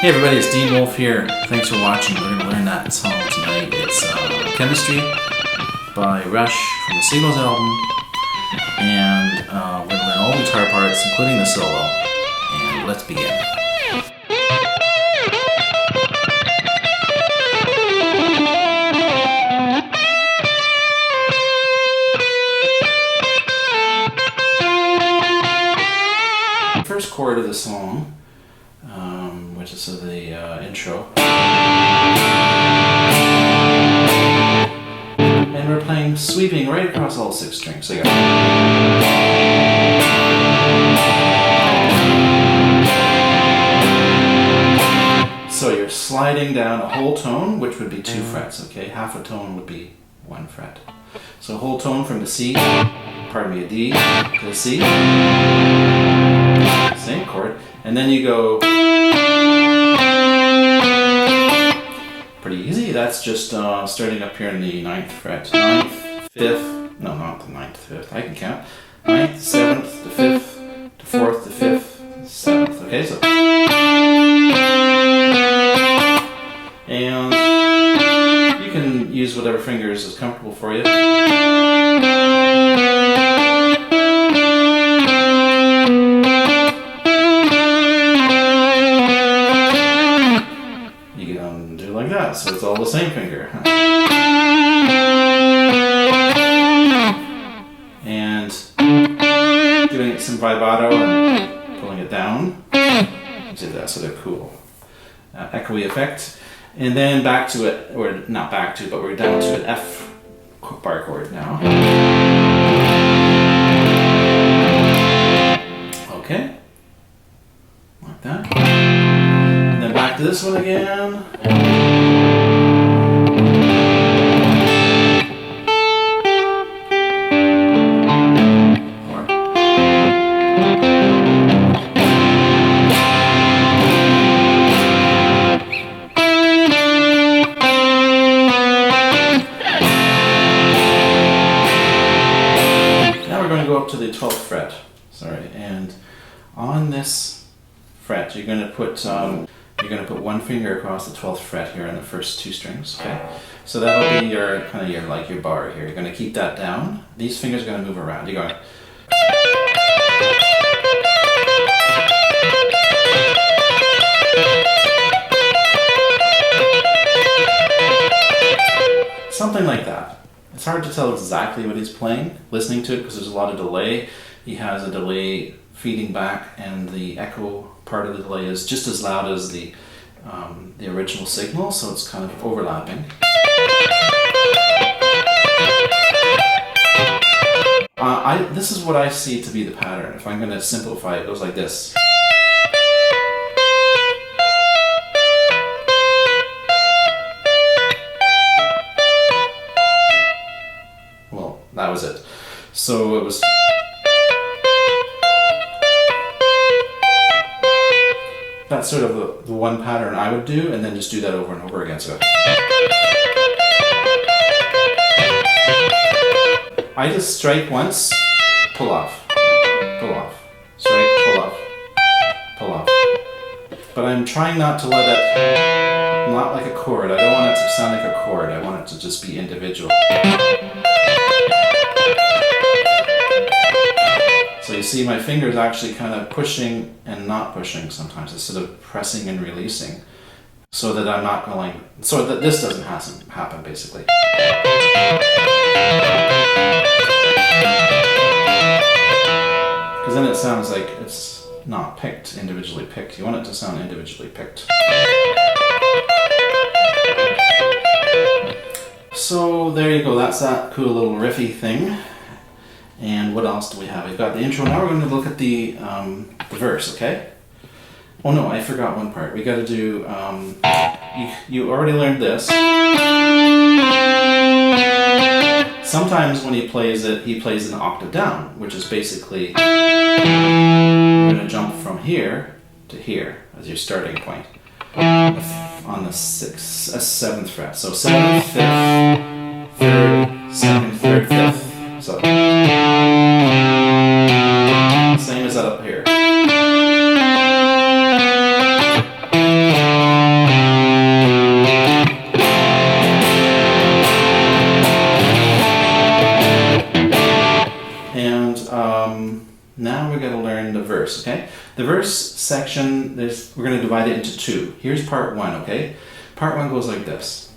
Hey everybody, it's Dean Wolf here. Thanks for watching. We're going to learn that song tonight. It's Chemistry by Rush from the Seagulls album. And we're going to learn all the guitar parts, including the solo. And let's begin. The first chord of the song, which is the intro. And we're playing sweeping right across all 6 strings. So you got you're sliding down a whole tone, which would be 2 frets, okay? Half a tone would be 1 fret. So a whole tone from the C, pardon me, a D to the C. Same chord. And then you go pretty easy. That's just starting up here in the 9th fret. 9th, 5th, no, not the 9th, 5th, I can count. 9th, 7th, the 5th, the 4th, the 5th, 7th. Okay, so. And you can use whatever fingers is comfortable for you. Like that, so it's all the same finger. And giving it some vibrato and pulling it down. See that sort of cool echoey effect. And then back to it, or not back to, but we're down to an F bar chord now. Okay, like that. And then back to this one again. Go up to the 12th fret, and on this fret you're going to put 1 finger across the 12th fret here on the first 2 strings. Okay, so that'll be your kind of your bar here. You're going to keep that down. These fingers are going to move around. You're going. Something like that. It's hard to tell exactly what he's playing, listening to it, because there's a lot of delay. He has a delay feeding back, and the echo part of the delay is just as loud as the original signal, so it's kind of overlapping. This is what I see to be the pattern. If I'm going to simplify it, it goes like this. That was it. So it was. That's sort of the one pattern I would do, and then just do that over and over again. So I just strike once, pull off, strike, pull off, pull off. But I'm trying not to let it, not like a chord. I don't want it to sound like a chord. I want it to just be individual. So you see my fingers actually kind of pushing and not pushing sometimes, instead of pressing and releasing, so that I'm not going, so that this doesn't happen basically. Because then it sounds like it's not picked, individually picked. You want it to sound individually picked. So there you go, that's that cool little riffy thing. And what else do we have? We've got the intro. Now we're going to look at the verse, okay? Oh no, I forgot one part. We got to do, you already learned this. Sometimes when he plays it, he plays an octave down, which is basically, you're going to jump from here to here as your starting point on the 7th fret. So 7th, 5th, 3rd, 2nd, 3rd, 5th. So same as that up here. section, we're going to divide it into two. Here's part one, okay? Part one goes like this.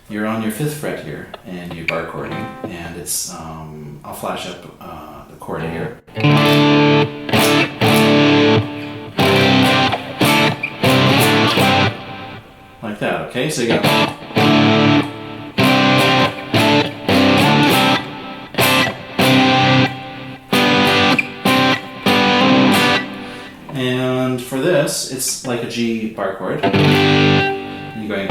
You're on your 5th fret here, and you're bar chording, and it's, I'll flash up the chord here. Like that, okay? So you got... And for this, it's like a G bar chord. And you're going...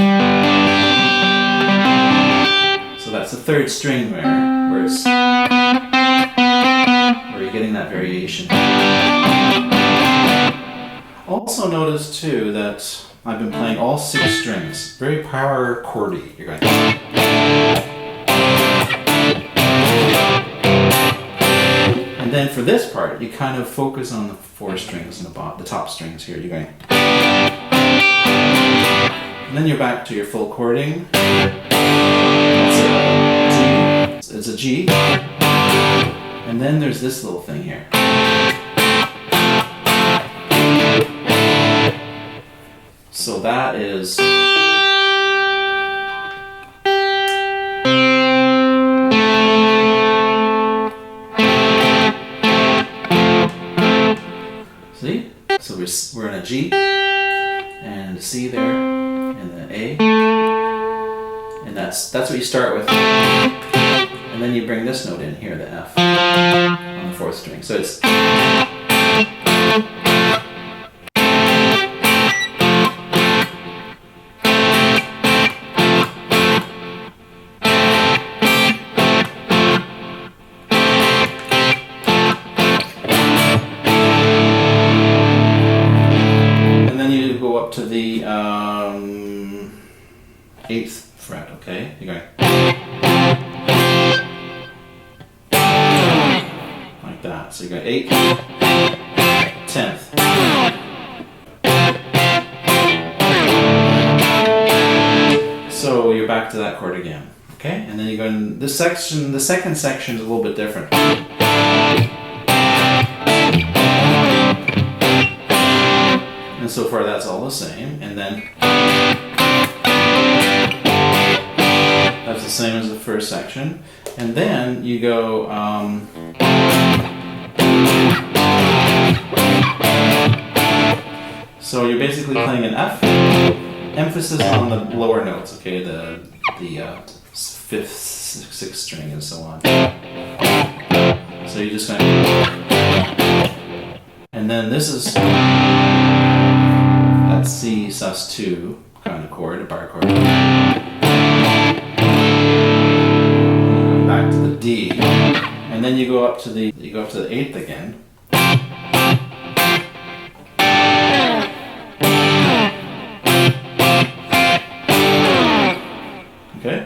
So that's the 3rd string where you're getting that variation. Also notice too that I've been playing all 6 strings. Very power chordy. You're going... And then for this part, you kind of focus on the 4 strings and the top strings here. You're going... And then you're back to your full chording. It's a G. And then there's this little thing here. So that is... See? So we're in a G, and a C there, and an A. And that's what you start with. And then you bring this note in here, the F, on the 4th string. So it's... And then you go up to the 8th fret, okay? You're going... Like that. So you got 8th, 10th. So you're back to that chord again, okay? And then you go in this section. The second section is a little bit different. And so far that's all the same. And then that's the same as the first section. And then you go... So you're basically playing an F, emphasis on the lower notes, okay, the 5th, 6th string and so on. So you're just going to... And then this is that C sus2 kind of chord, a bar chord. Back to the D, and then you go up to the 8th again. Okay.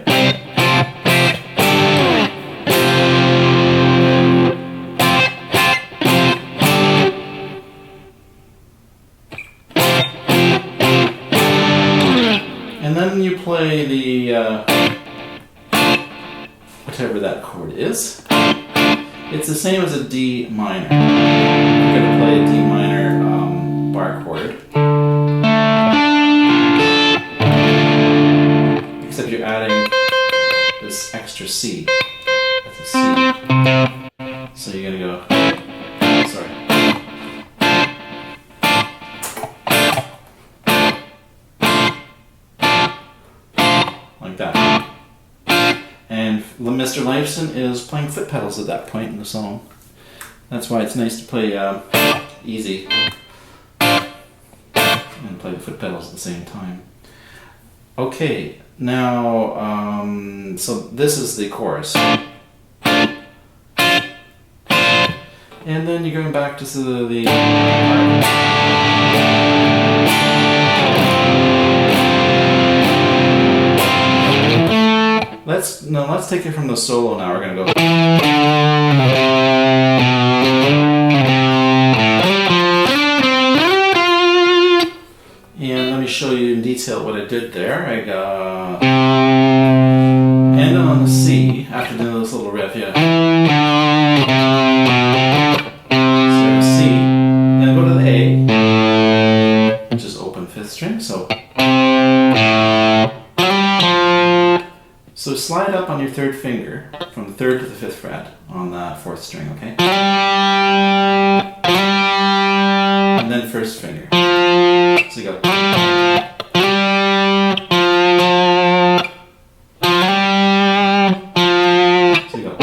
And then you play the whatever that chord is. It's the same as a D minor. You're going to play a D minor bar chord. Except you're adding this extra C. That's a C. So you're going to go... Sorry. Like that. And Mr. Lifeson is playing foot pedals at that point in the song. That's why it's nice to play easy and play the foot pedals at the same time. Okay, now, so this is the chorus. And then you're going back to the let's take it from the solo now. We're going to go. And let me show you in detail what I did there. I got ended on the C after doing this little riff, yeah. So C, then I go to the A. fifth string. So slide up on your third finger from the third to the fifth fret on that fourth string, okay? And then first finger. So you go. So you go.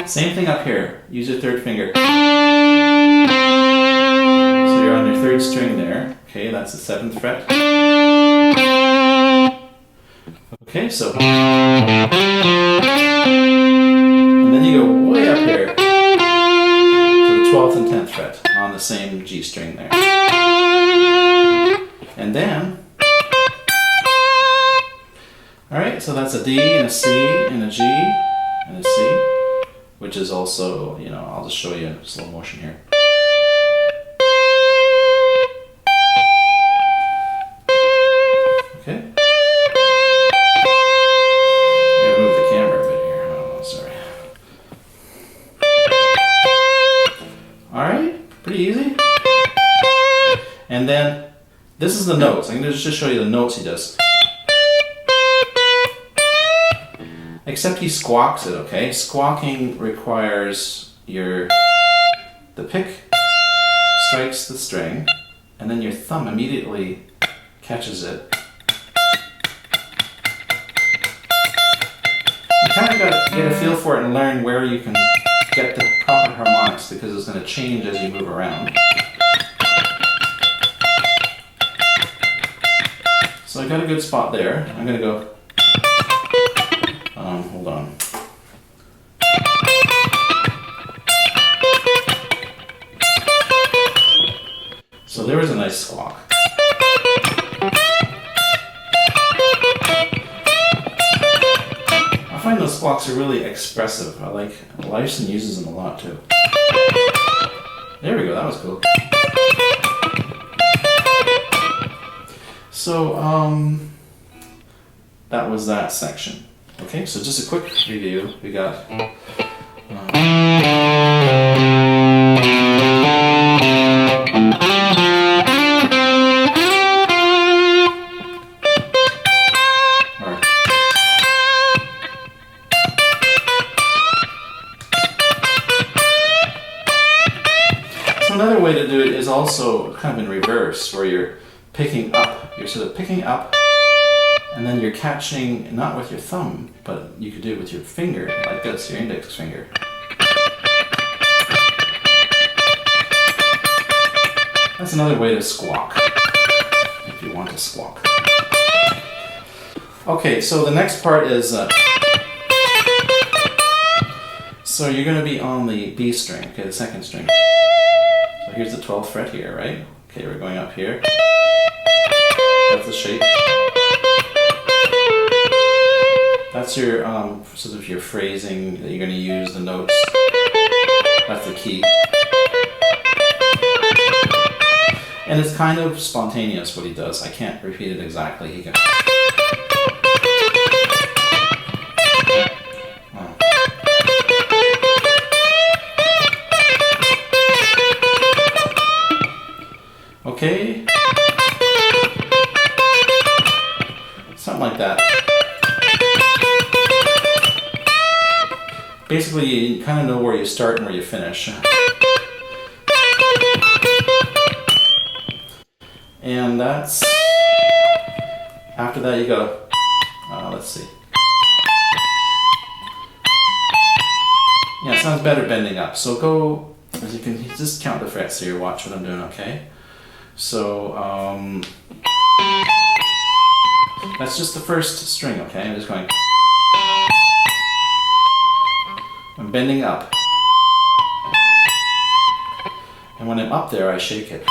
Same thing up here. Use your third finger. So you're on your third string there. Okay, that's the 7th fret. Okay, so. And then you go way up here to the 12th and 10th fret on the same G string there. And then. Alright, so that's a D and a C and a G and a C, which is also, you know, I'll just show you in slow motion here. Okay. I'm gonna move the camera a bit here. Oh, sorry. Alright, pretty easy. And then this is the notes. I'm gonna just show you the notes he does. Except he squawks it, okay? Squawking requires the pick strikes the string, and then your thumb immediately catches it. You kind of got to get a feel for it and learn where you can get the proper harmonics, because it's going to change as you move around. So I got a good spot there. I'm going to go. Hold on. So there was a nice squawk. I find those squawks are really expressive. I like Lyson uses them a lot too. There we go, that was cool. So that was that section. Okay, so just a quick review. We got so another way to do it is also kind of in reverse, where you're picking up. You're sort of picking up, and then you're catching, not with your thumb, but you could do it with your finger, like this, your index finger. That's another way to squawk, if you want to squawk. Okay, so the next part is, so you're going to be on the B string, okay, the second string. So here's the 12th fret here, right? Okay, we're going up here. That's the shape. That's your sort of your phrasing that you're going to use, the notes. That's the key. And it's kind of spontaneous what he does. I can't repeat it exactly. He can. Okay. Something like that. Basically, you kind of know where you start and where you finish. And that's, after that you go, let's see. Yeah, it sounds better bending up. So go, as you can just count the frets here, watch what I'm doing, okay? So, that's just the first string, okay? I'm just going. I'm bending up. And when I'm up there, I shake it.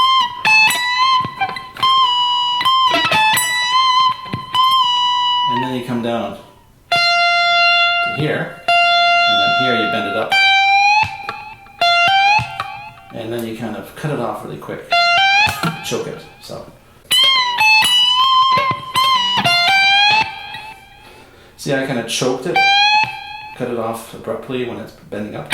And then you come down to here, and then here you bend it up. And then you kind of cut it off really quick. Choke it, so. See, I kind of choked it, cut it off abruptly when it's bending up.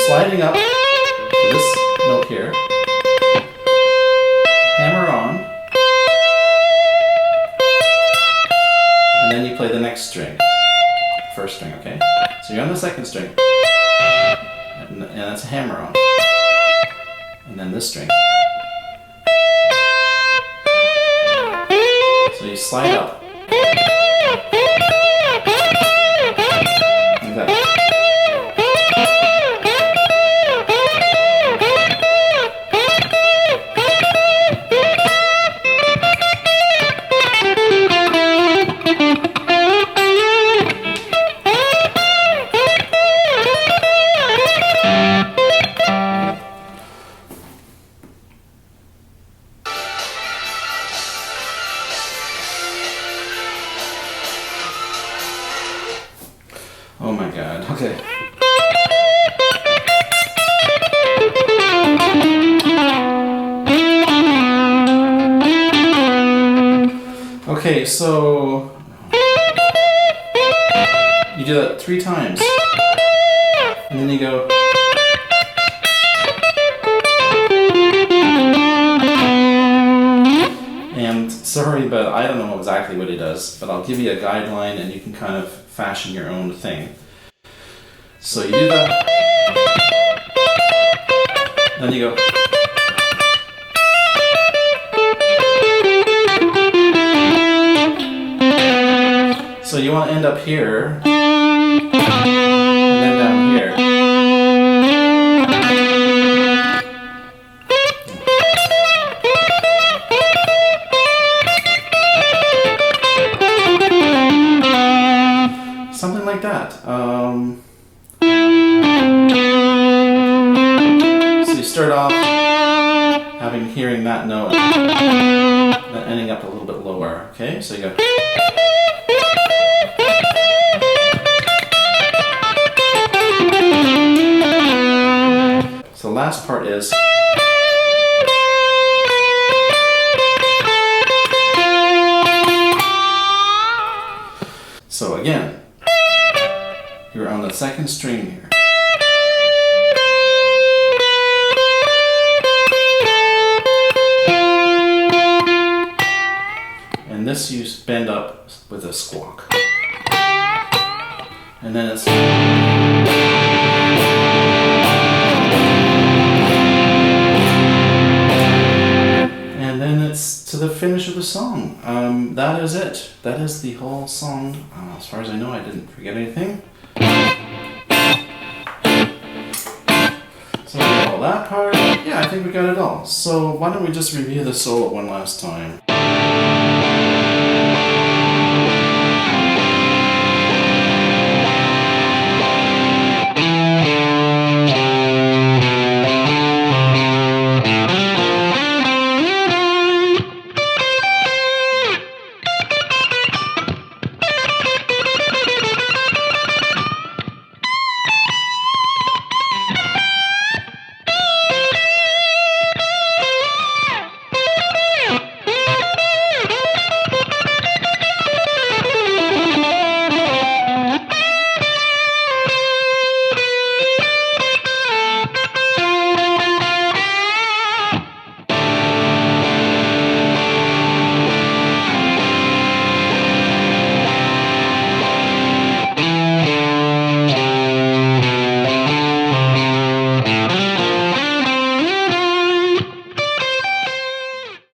you're sliding up to this note here, hammer on, and then you play the next string, first string, okay? So you're on the second string, and that's a hammer on, and then this string. So you slide up. Like that. Oh my god, okay. Okay, so you do that 3 times, and then you go. And sorry, but I don't know exactly what he does, but I'll give you a guideline and you can kind of fashion your own thing. So you do that, then you go. So you want to end up here, and then down here. Something like that. So you start off hearing that note, then ending up a little bit lower. Okay, so you go. So the last part is. So again, you're on the second string here. And this you bend up with a squawk. And then it's. And then it's to the finish of the song. That is it. That is the whole song. As far as I know, I didn't forget anything. So we got all that part. Yeah, I think we got it all. So why don't we just review the solo one last time.